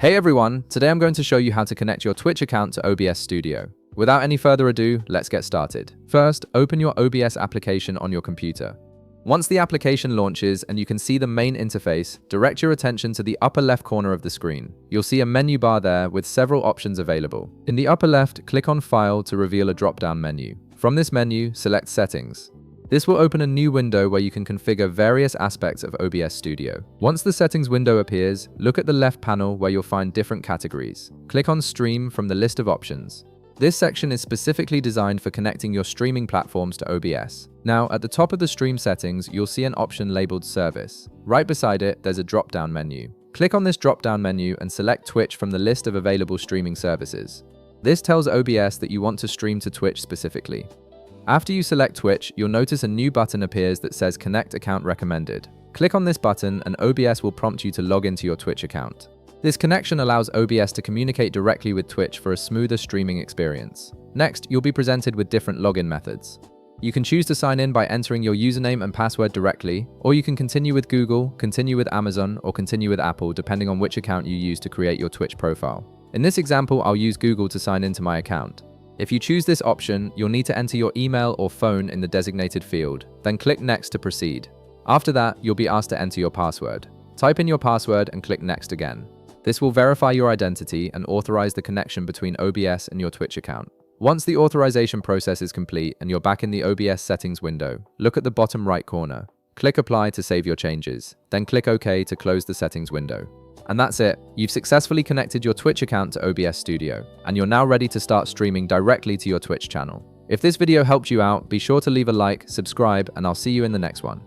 Hey everyone, today I'm going to show you how to connect your Twitch account to OBS Studio. Without any further ado, let's get started. First, open your OBS application on your computer. Once the application launches and you can see the main interface, direct your attention to the upper left corner of the screen. You'll see a menu bar there with several options available. In the upper left, click on File to reveal a drop-down menu. From this menu, select Settings. This will open a new window where you can configure various aspects of OBS Studio. Once the settings window appears, look at the left panel where you'll find different categories. Click on Stream from the list of options. This section is specifically designed for connecting your streaming platforms to OBS. Now, at the top of the stream settings, you'll see an option labeled Service. Right beside it, there's a drop-down menu. Click on this drop-down menu and select Twitch from the list of available streaming services. This tells OBS that you want to stream to Twitch specifically. After you select Twitch, you'll notice a new button appears that says Connect Account Recommended. Click on this button and OBS will prompt you to log into your Twitch account. This connection allows OBS to communicate directly with Twitch for a smoother streaming experience. Next, you'll be presented with different login methods. You can choose to sign in by entering your username and password directly, or you can continue with Google, continue with Amazon, or continue with Apple, depending on which account you use to create your Twitch profile. In this example, I'll use Google to sign into my account. If you choose this option, you'll need to enter your email or phone in the designated field, then click Next to proceed. After that, you'll be asked to enter your password. Type in your password and click Next again. This will verify your identity and authorize the connection between OBS and your Twitch account. Once the authorization process is complete and you're back in the OBS settings window, look at the bottom right corner. Click Apply to save your changes, then click OK to close the settings window. And that's it. You've successfully connected your Twitch account to OBS Studio, and you're now ready to start streaming directly to your Twitch channel. If this video helped you out, be sure to leave a like, subscribe, and I'll see you in the next one.